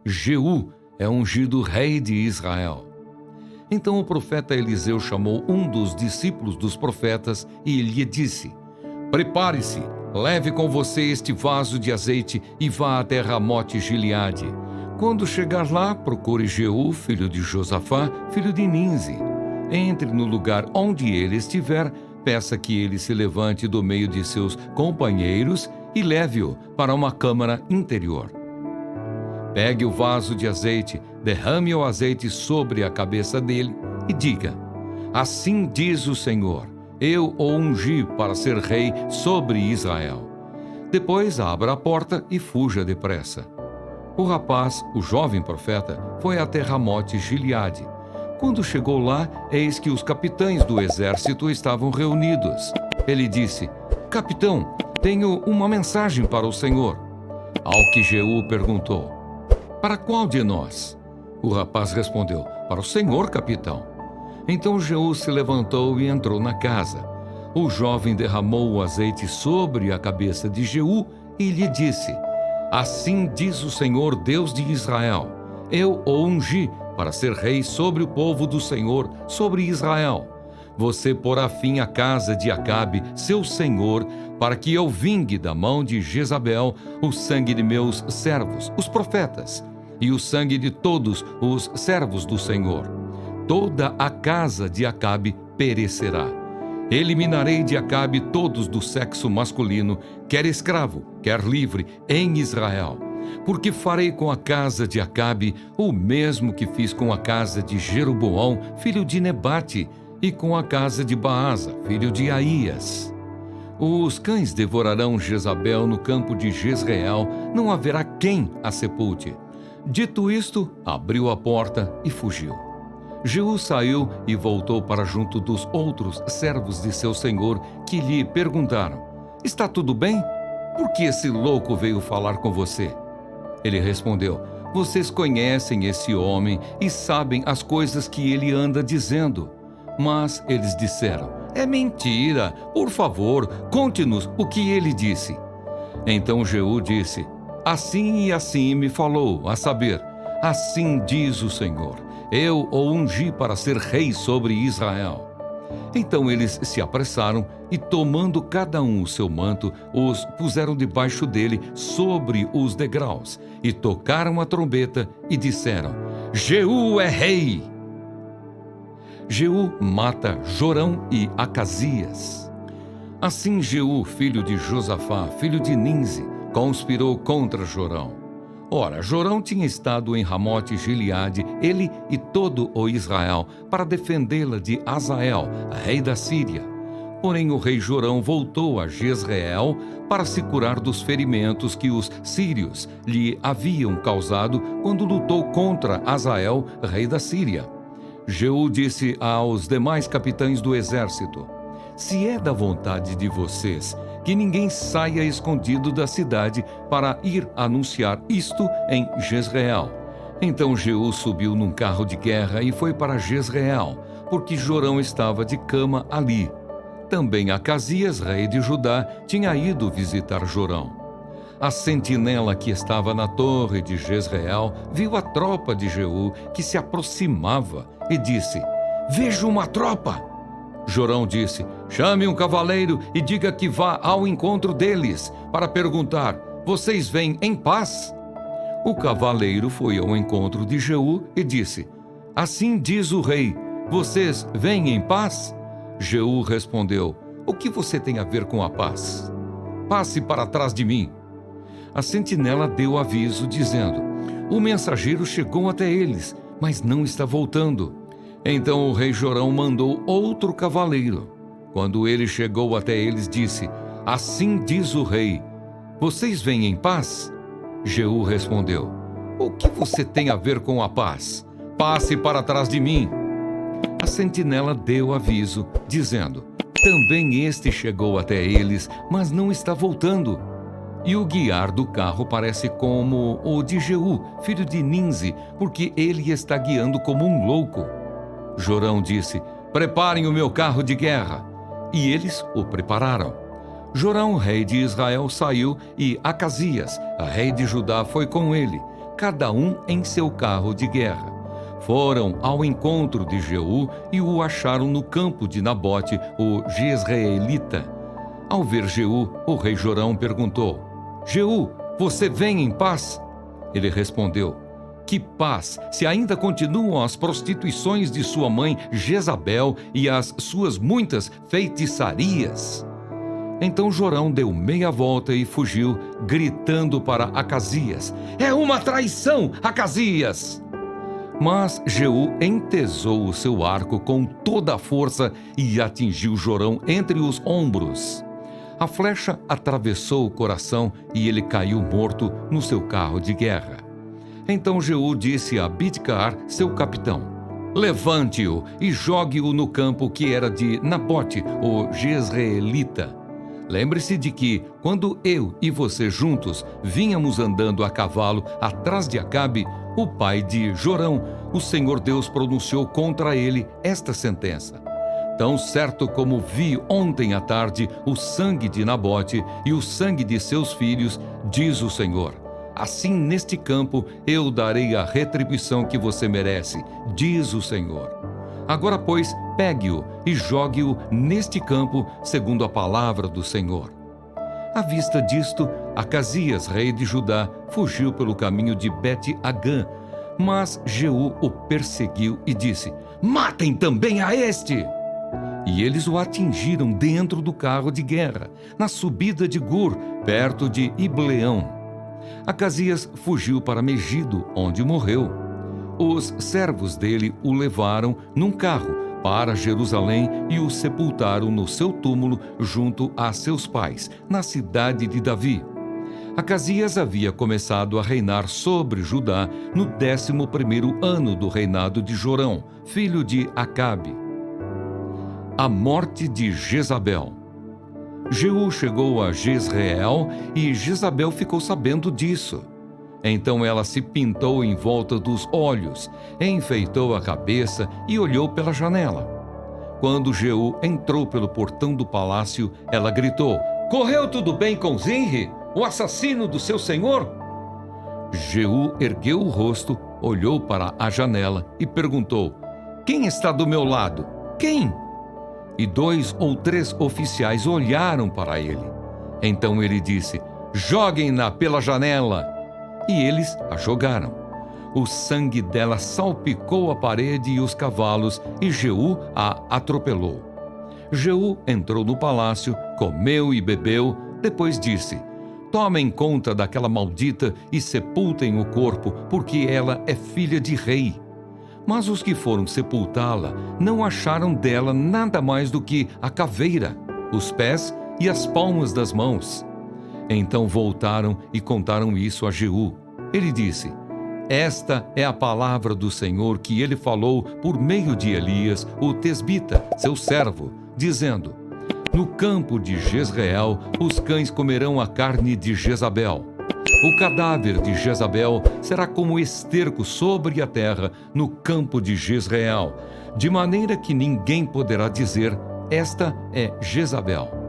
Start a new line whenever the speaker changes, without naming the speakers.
Jeú é ungido rei de Israel. Então o profeta Eliseu chamou um dos discípulos dos profetas e lhe disse: Prepare-se, leve com você este vaso de azeite e vá até Ramote Gileade. Quando chegar lá, procure Jeú, filho de Josafá, filho de Ninzi. Entre no lugar onde ele estiver, peça que ele se levante do meio de seus companheiros e leve-o para uma câmara interior. Pegue o vaso de azeite, derrame o azeite sobre a cabeça dele e diga: Assim diz o Senhor, eu o ungi para ser rei sobre Israel. Depois abra a porta e fuja depressa. O rapaz, o jovem profeta, foi até Ramote Gileade. Quando chegou lá, eis que os capitães do exército estavam reunidos. Ele disse: Capitão, tenho uma mensagem para o Senhor. Ao que Jeú perguntou: Para qual de nós? O rapaz respondeu: Para o Senhor, capitão. Então Jeú se levantou e entrou na casa. O jovem derramou o azeite sobre a cabeça de Jeú e lhe disse: Assim diz o Senhor, Deus de Israel, eu o ungi para ser rei sobre o povo do Senhor, sobre Israel. Você porá fim à casa de Acabe, seu senhor, para que eu vingue da mão de Jezabel o sangue de meus servos, os profetas, e o sangue de todos os servos do Senhor. Toda a casa de Acabe perecerá. Eliminarei de Acabe todos do sexo masculino, quer escravo, quer livre, em Israel. Porque farei com a casa de Acabe o mesmo que fiz com a casa de Jeroboão, filho de Nebate, e com a casa de Baasa, filho de Aías. Os cães devorarão Jezabel no campo de Jezreel, não haverá quem a sepulte. Dito isto, abriu a porta e fugiu. Jeú saiu e voltou para junto dos outros servos de seu senhor, que lhe perguntaram: Está tudo bem? Por que esse louco veio falar com você? Ele respondeu: Vocês conhecem esse homem e sabem as coisas que ele anda dizendo. Mas eles disseram: É mentira, por favor, conte-nos o que ele disse. Então Jeú disse: Assim e assim me falou, a saber, assim diz o Senhor, eu o ungi para ser rei sobre Israel. Então eles se apressaram e, tomando cada um o seu manto, os puseram debaixo dele sobre os degraus, e tocaram a trombeta e disseram: Jeú é rei! Jeú mata Jorão e Acazias. Assim Jeú, filho de Josafá, filho de Ninzi, conspirou contra Jorão. Ora, Jorão tinha estado em Ramote Gileade, ele e todo o Israel, para defendê-la de Hazael, rei da Síria. Porém, o rei Jorão voltou a Jezreel para se curar dos ferimentos que os sírios lhe haviam causado quando lutou contra Hazael, rei da Síria. Jeú disse aos demais capitães do exército: Se é da vontade de vocês que ninguém saia escondido da cidade para ir anunciar isto em Jezreel. Então Jeú subiu num carro de guerra e foi para Jezreel, porque Jorão estava de cama ali. Também Acazias, rei de Judá, tinha ido visitar Jorão. A sentinela que estava na torre de Jezreel viu a tropa de Jeú que se aproximava e disse: Vejo uma tropa! Jorão disse: Chame um cavaleiro e diga que vá ao encontro deles, para perguntar: Vocês vêm em paz? O cavaleiro foi ao encontro de Jeú e disse: Assim diz o rei, vocês vêm em paz? Jeú respondeu: O que você tem a ver com a paz? Passe para trás de mim. A sentinela deu aviso, dizendo: O mensageiro chegou até eles, mas não está voltando. Então o rei Jorão mandou outro cavaleiro. Quando ele chegou até eles, disse: Assim diz o rei, vocês vêm em paz? Jeú respondeu: O que você tem a ver com a paz? Passe para trás de mim. A sentinela deu aviso, dizendo: Também este chegou até eles, mas não está voltando. E o guiar do carro parece como o de Jeú, filho de Ninzi, porque ele está guiando como um louco. Jorão disse: Preparem o meu carro de guerra. E eles o prepararam. Jorão, rei de Israel, saiu e Acazias, rei de Judá, foi com ele. cada um em seu carro de guerra. Foram ao encontro de Jeú e o acharam no campo de Nabote, o jezreelita. Ao ver Jeú, o rei Jorão perguntou: Jeú, você vem em paz? Ele respondeu: que paz, se ainda continuam as prostituições de sua mãe Jezabel e as suas muitas feitiçarias. Então Jorão deu meia volta e fugiu, gritando para Acasias: é uma traição, Acasias! Mas Jeú entesou o seu arco com toda a força e atingiu Jorão entre os ombros. A flecha atravessou o coração e ele caiu morto no seu carro de guerra. Então Jeú disse a Bidcar, seu capitão: levante-o e jogue-o no campo que era de Nabote, o jezreelita. Lembre-se de que, quando eu e você juntos vínhamos andando a cavalo atrás de Acabe, o pai de Jorão, o Senhor Deus pronunciou contra ele esta sentença: tão certo como vi ontem à tarde o sangue de Nabote e o sangue de seus filhos, diz o Senhor, assim neste campo eu darei a retribuição que você merece, diz o Senhor. Agora, pois, pegue-o e jogue-o neste campo, segundo a palavra do Senhor. À vista disto, Acasias, rei de Judá, fugiu pelo caminho de Bet-Agã, mas Jeú o perseguiu e disse: matem também a este! E eles o atingiram dentro do carro de guerra, na subida de Gur, perto de Ibleão. Acasias fugiu para Megido, onde morreu. Os servos dele o levaram num carro para Jerusalém e o sepultaram no seu túmulo junto a seus pais, na cidade de Davi. Acasias havia começado a reinar sobre Judá no 11º ano do reinado de Jorão, filho de Acabe. A morte de Jezabel. Jeú chegou a Jezreel e Jezabel ficou sabendo disso. Então ela se pintou em volta dos olhos, enfeitou a cabeça e olhou pela janela. Quando Jeú entrou pelo portão do palácio, ela gritou: correu tudo bem com Zinri, o assassino do seu senhor? Jeú ergueu o rosto, olhou para a janela e perguntou: quem está do meu lado? Quem? E 2 ou 3 oficiais olharam para ele. Então ele disse: joguem-na pela janela. E eles a jogaram. O sangue dela salpicou a parede e os cavalos, e Jeú a atropelou. Jeú entrou no palácio, comeu e bebeu, depois disse: tomem conta daquela maldita e sepultem o corpo, porque ela é filha de rei. Mas os que foram sepultá-la não acharam dela nada mais do que a caveira, os pés e as palmas das mãos. Então voltaram e contaram isso a Jeú. Ele disse: esta é a palavra do Senhor que ele falou por meio de Elias, o tesbita, seu servo, dizendo: no campo de Jezreel os cães comerão a carne de Jezabel. O cadáver de Jezabel será como esterco sobre a terra no campo de Jezreel, de maneira que ninguém poderá dizer: esta é Jezabel.